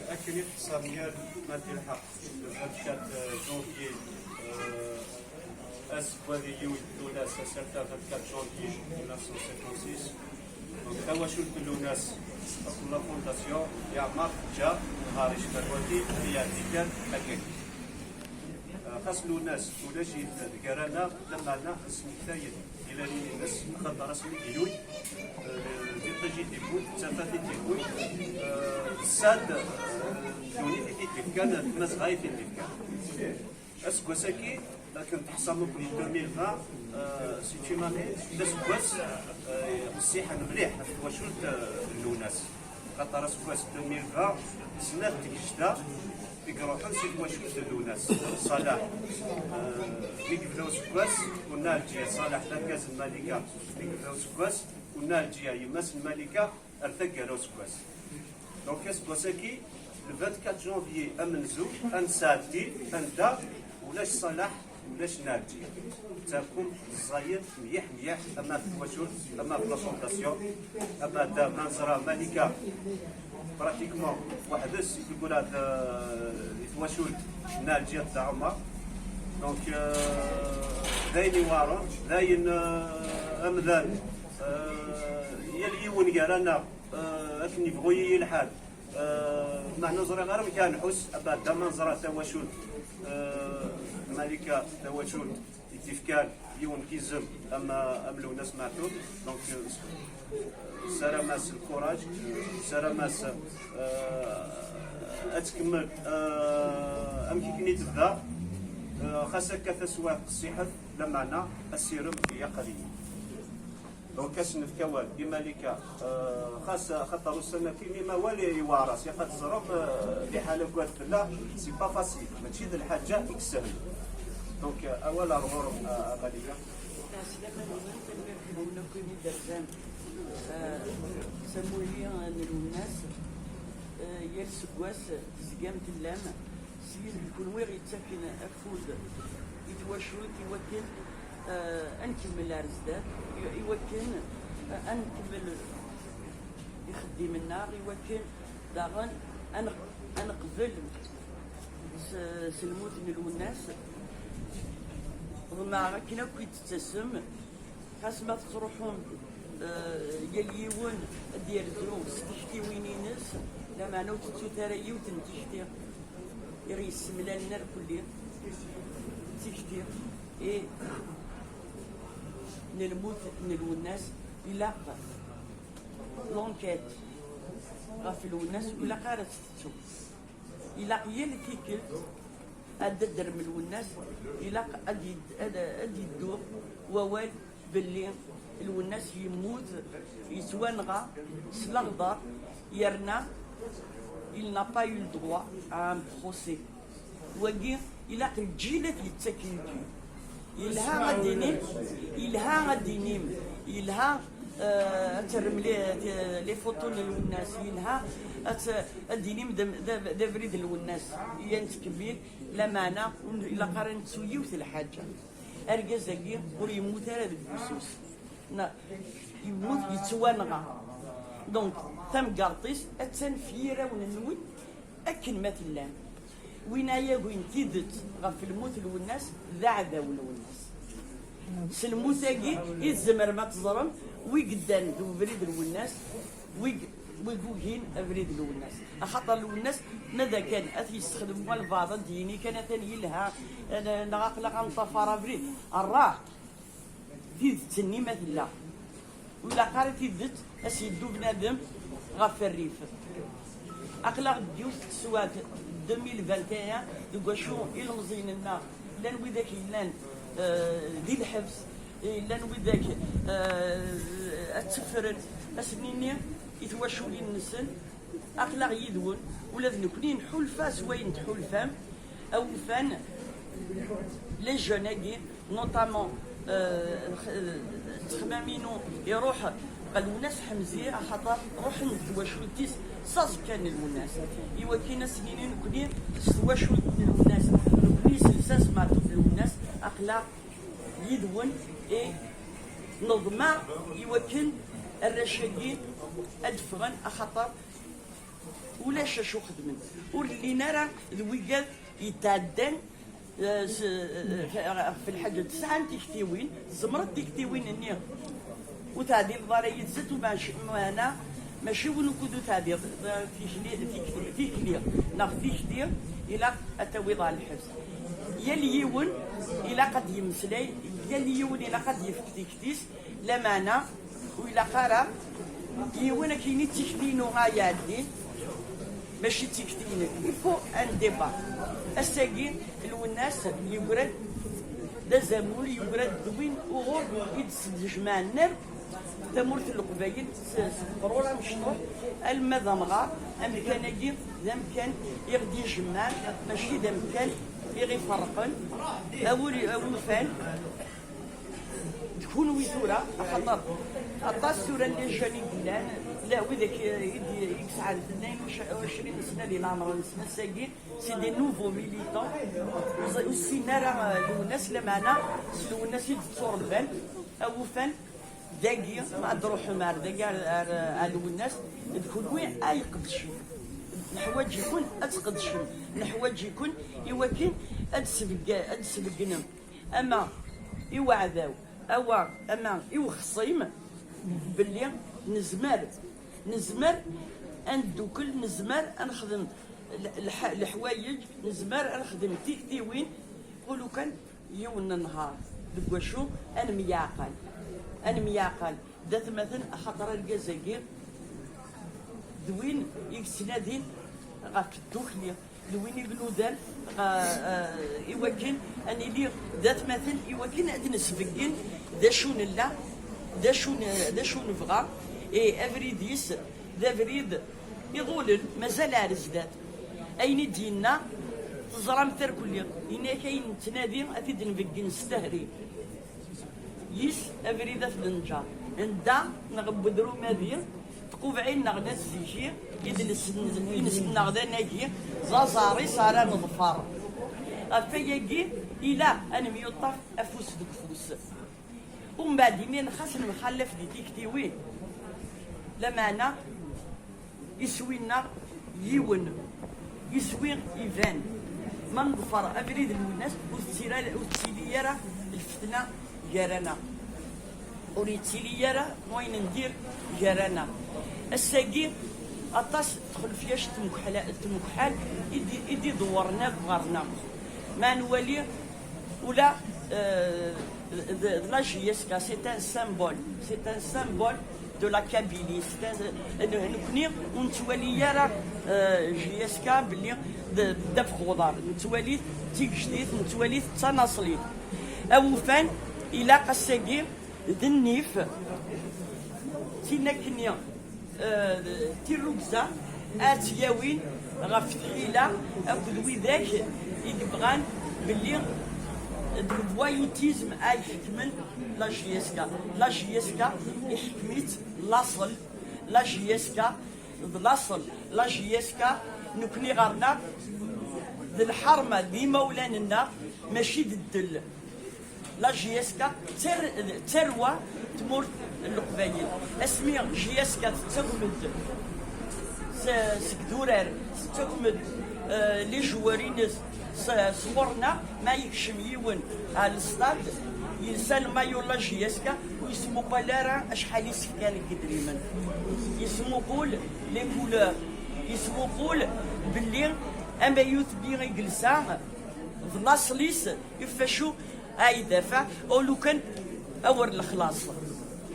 أكل اقتصاديات مادي الحق 24 جونفي أسبوعي لوناس سرتا 24 جونفي 1956 تواشلت لوناس لا فونداسيون يعمر جا نهار شكروتي هي ديكان أكل خاص لوناس ولا شي كرانا لما أنا اسمي ثايد إلى الناس خاطر رسمي ديلوي دي تجي تيكوي تفاتي تيكوي ساد دوني في كان مزغاي في كان اسكوساكي لكن تحصل لكم 2020 سي تي ماني اسكواس الصحه مليح تواشلت لوناس خاطر اسكواس 2020 سنه تكشتا يقروحون سي تواشلت لوناس صلاح يقبلوا سكواس قلنا الجيه صالح تركز الملكه يقبلوا سكواس قلنا الجيه يمس الملكه ارتقلوا سكواس دونك سكواساكي le 24 janvier امنزو انساتي انت ولاش صلاح ولاش ناجي تاكم الزايد مليح مليح اما في التواشل اما في لافونداسيون اما دا منظره ملكه براتيكمون وحدس يقول هذا التواشل ناجي تاع عمر دونك داين وارون داين امذان يليون قالنا اكني بغوي الحال مع نظرة غير كان حس أبدا منظرة تواشل ملكة تواشل اتفكان يون كيزم أما أملو ناس معتود دونك سرماس الكوراج سرماس أتكمل أمكي تبدا خاصك كتسواق الصحة لمعنى السيرم هي قليل دونك كاسن في كوال بمالكة خاصة خطر السنة في مما والي يوارس يقد زرم لحالة قوات بالله سي با فاسيل ماشي ذا الحاجة يكسهل دونك أولا رغور غالية سمولي الناس يال سكواس زقامت اللام سيد الكون ويغ يتسكن أفود يتواشوت يوكل أنكمل الرزدات يوكل أنكمل يخدم النار يوكل داغن أنقبل سلموت من الناس ما كنا كي تتسم خاص ما تروحون يليون ديال الدروب تشتي وينينس لا معنى وتتسو ترايو تنتشتي يريس ملال النار كليا تشتي إيه نلموت نلو الناس إلا لونكيت غافلو الناس ولا قارت تتسو إلا هي اللي كيكل أدى درملو الناس إلا أدي الدور ووال باللي الوناس يموت يتوانغا سلاغدار يرنا il n'a pas eu le droit à un procès وقير إلا الجيلة يتسكن إلها غدينيم إلها ترم لي فوتون للناس إلها الدينيم دافريد الوناس ينتكبير لا معنى إلا قارن تسويوت الحاجة أرجز قير وريموت هذا البسوس يموت يتوانغا دونك تم قارطيس التنفيرة وننوي أكن مثلا وينايا وين تيدت غف الموت الوناس ذا عذا الوناس سلموتاكي يزمر ما تزرم ويقدان دو بريد الوناس ويقوهين بريد الوناس خاطر الوناس ماذا كان يستخدموا البعض الديني كان ثاني لها نغاقلق نطفر بريد الراح تيد تسني مثلا ولا قاري تيدت اسيدو بنادم غف الريف اقلق ديوس سواك 2021 دوكا شو يلمزين لنا لان وذاك لان دي الحبس لان وذاك التفرد اسنيني يتواشوا لي النسل اقلق يدون ولا ذنكني نحولفا سواين تحولفام او فان لي جوناكي نوطامون تخمامينو يروح قال الناس حمزيه خاطر روح نتواشوا ديس صاص كان الناس ايوا كاين سنين كني تواشوا الناس كني أقلا يدون نظمة يوكل الرشاقين أدفغن أخطر ولا شو خدمن واللي نرى الويقاد يتعدن في الحاجة 9 تكتيوين زمرت تكتيوين النية وتعدي الضرية زت ومعنا ماشي ونكودو تعدي في كلير ناخ في كلير إلى التويض على الحبس يليون إلى قد يمسلي يليون إلى قد يفتكتيس لا معنى وإلى قرا يوانا كايني تكتينو غايادين باش تكتينك يفو ان ديبا الساقين الوناس يقرد دا زامول يقرد دوين وغور يدس جماع النار تمورت القبايل سفرولا مشطور المذا مغار امكان يجي ذا مكان يغدي جماع ماشي ذا مكان يغي فرقن اول فان تكون ويزورا خاطر عطا السوره اللي جاني بلان لا وذاك يسعى 22 سنه اللي عمره سنه ساقين سي دي نوفو ميليتون والسينا راه الناس اللي معنا الناس اللي تصوربان او فان داكي مع دروح مار داكي على الناس تكون وين يقدشوا الحوايج يكون اتقدشوا الحوايج يكون يوكل ادسبقنا اما يوعداو او اما يوخصيم باللي نزمر اندوكل نزمر نخدم الحوايج نزمر نخدم تيكتيوين يقولوا كان يوم النهار دقوا شو انا مياقل ذات مثلا خطر الجزائر دوين يكسنادين غاف الدوخليه دوين يبنودان يوكل اني لي ذات مثلا يوكل عندنا نسبقين دا شو نلا دا شو نبغى افريديس ذا فريد يظول مازال عرزدات اين دينا تزرم تر كل هنا كاين تنادي افيد نبقي نستهري يس افريدات النجار عندها نغبدرو مادير تقوف عين نغدا الزيشي يدلس نغدا ناجي زازاري صار نظفار افياكي الى انا ميوطف افوس دكفوس ومن بعد مين خاص نخلف دي تيكتيوين لمانا يسوينا يون يسوي يفان ما نظفر افريد الناس وتسيليرا الفتنه جارنا وريتسيليرا وين ندير جارنا الساقي اطاس تدخل فياش تمكحال يدي دورنا بغارنا ما نولي ولا la JSK, c'est un symbole de la Kabylie. نكوني ونتولي راه JSK بلي دف خضار نتولي تيك جديد نتولي تناصلي او فان الى قساقي ذنيف تينا كنيا تيروكزا اتياوين غف الحيله اكد وذاك يبغان بلي الفوايوتيزم يحكمن لا جيسكا يحكميت لاصل لا جيسكا لاصل لا جيسكا نكوني غارنا ذي الحرمه ذي مولاننا ماشي الدل لا جيسكا تروى تمر القبايل اسمي جيسكا تكمد سكدورار تكمد لي جوارين صورنا ما يكشم يون على الصطاد يلسان مايو لا جيسكا ويسمو بالارا اشحال يسكان كدريمن يسمو قول لي كولور يسمو قول باللي اما يوث بيغ يجلسا في لاصليس يفاشو اي دافع او لو كان اور الخلاص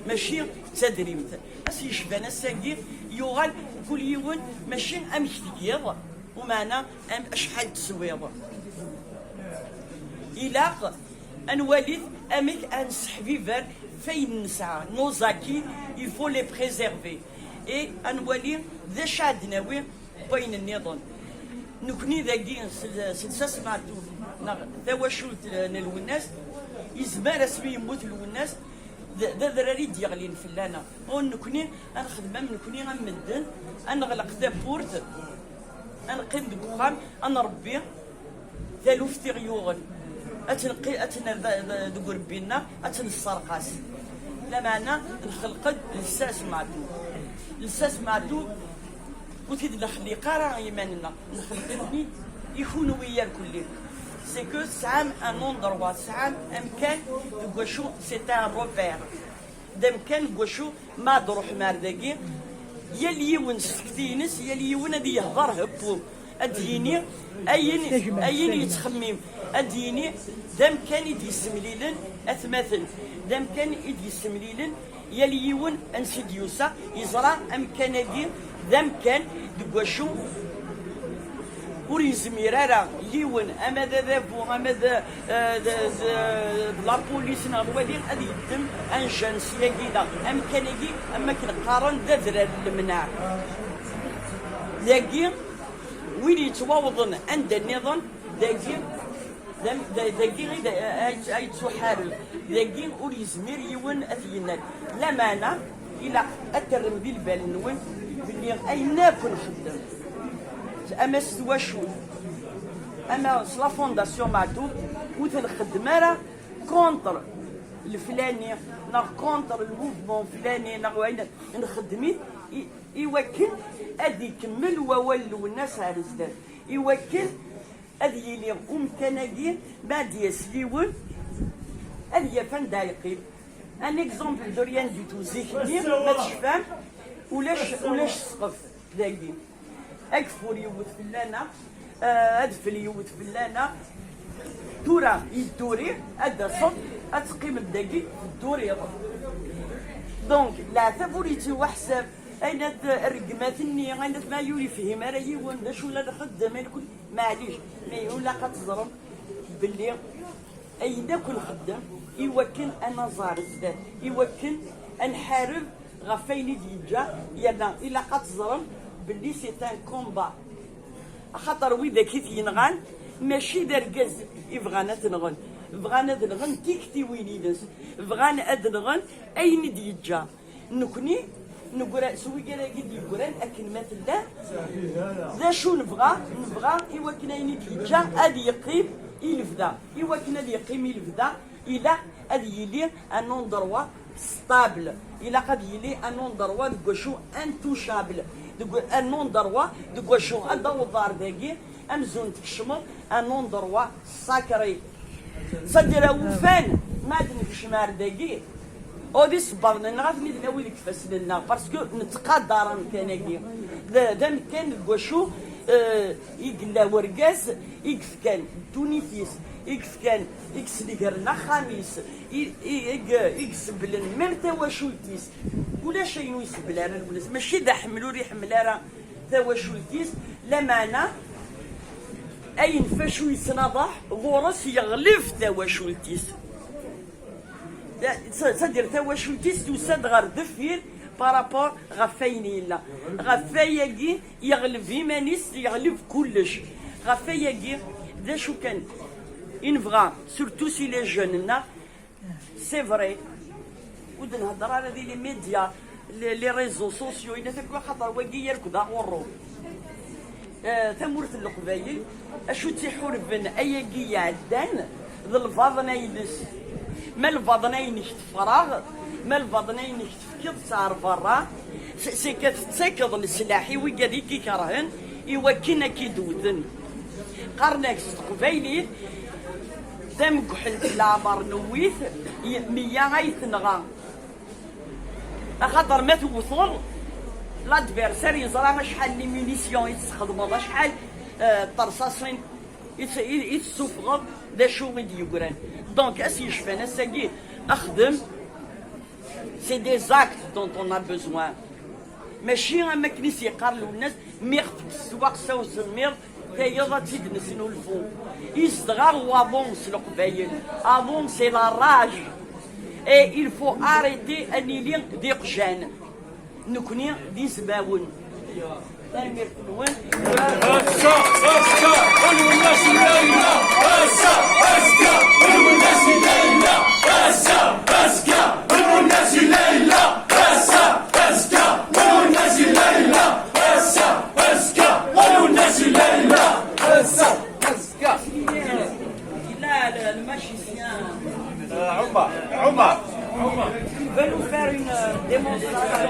ماشي تدريمت اس يشبان الساقي يوغال كل يوم ماشي ام كتيض ومعنا ام اشحال تسويض إلى أنواليد أميك أن سحبيفر فين نسعى نوزاكي il faut les préserver et أنوالي ذا شادناوي بين النظام نكوني ذاكي سمعتو ذا وشوت الوناس يزمار اسمي يموت الوناس ذا ذراري ديغلين فلانا ونكوني نخدم نكوني غنمدن نغلق ذا بورت نقيم دكوخام نربي ذا لوفتيغيوغن اتنقي دقور بينا اتنسرقاس لا معنى نخلق لساس معدو لساس معدو وتيد نخلي قارا ايماننا نخلقني يكونوا ويا الكل سي كو سام ان اندروا سام امكان تقوشو سي ان روبير دمكان قوشو ما دروح مارداكي يلي يون سكتينس يلي يون هادي يهضر هبو اديني اين يتخمم اديني دام كان يدي السمليلن اثمثل دام كان يدي السمليلن يلي يون انسيديوسا يزرع امكانكي دام كان دكواشو وريزمير راه يون اما ذابو اما لا بوليس نغوالي غادي يتم انجنسيه كذا امكانكي اما كنقارن دراري المناع لاكي وين يتواوضن عند النظام داكي غير يتحارب داكي وريزمير يون اثينا لا معنى الى اترم ذي البال نون بلي اين كون خدام اما سواشو اما لا فونداسيون معدوم وتنخدم راه كونتر الفلاني نا كونتر الموفمون الفلاني نا وين نخدمي يوكل ادي يكمل وولو الناس على الزداد يوكل ادي يلي امكانيه بعد يسليون ادي فان دايقين ان اكزومبل دوريان دي تو زيكلي ما تشفام ولاش سقف داكي اكفور يوت فلانا ادفل يوت فلانا تورا يدوري ادا صد اتقيم الداكي الدوري دونك لا تبوريتي وحساب اين الرقماتني اين ما يولي فهم راه يون باش ولا نخدم الكل معليش مي ولا كتزرم باللي اين كل خدام يوكل انا زار الزاد يوكل نحارب غفاين ديجا يلا الا كتزرم باللي سي ان كومبا خاطر ويدا كيف ينغان ماشي دركاز يبغانا تنغن بغانا تنغن تيكتي وينيدس بغانا ادنغن اين ديجا نكني نقول سوي كذا كي يقولن اكن مثلا ذا شو نبغى ايوا كنا ينتيجا ادي يقيم يلفدا ايوا كنا يقيم يلفدا الى ادي يلي ان اندروا ستابل الى قد يلي ان اندروا دكوشو انتوشابل دكو ان اندروا دكوشو ادو دار داكي امزون تكشمر ان اندروا ساكري صدر وفان ما تنكشمار داكي ودي صبرنا نغافني داوي لك فاسلنا باسكو نتقدر كانكي دام كان كواشو يقلا ورقاز يكف كان تونيتيس يكف كان يكس ليكرنا خميس يكسبلن مرتا واشولتيس ولا شيء يسبل على الولاد ماشي دا حملو يحمل راه تا واشولتيس لا معنى اين فاشو يتناضح غورس يغلف تا واشولتيس صدر تواشوتيس توساد غير دفير بارابور غفاينيلا غفاياكي يغلب إيمانيس يغلب كلش غفاياكي دا شو كان ينفغا سورتو سي لي جون سي فري ود نهضر على ذي لي ميديا لي ريزو سوسيو إذا تكون خاطر واقي يركض غورو ثمورة القبايل اشو تيحوربن اياكي يعدان ذا الفاضنا يدس ما الفضنين تفراغ ما الفضنين تفكض صار برا سي كتسكض السلاحي ويقادي كي كرهن يوكينا كي دودن قرناك قبايلي دام كحلت العمر نويث 100 غيثنغا خاطر ما توصل لادفيرسير يزرع شحال لي مينيسيون يتخدموا شحال طرصاصين يتسوفغ دا شو غادي يقران دونك اسي يشفانا ساكي اخدم سي دي زاكت دونت اون ا بوزوان ماشي ما كنيس يقارلو الناس ميغ السواق ساو زمير تايضا تيد نسنو الفو يصدغار وافونس القبايل افون سي لا راج اي il faut arrêter ان يلي دي قجان نكوني دي زباون تنمير كلوان اسكا قولوا الناس ليلى اسكا قولوا الناس ليلى اسكا قولوا الناس ليلى اسكا قولوا الناس ليلى اسكا قولوا الناس ليلى اسكا لا le magicien. عمر عمر Il veut nous faire une démonstration.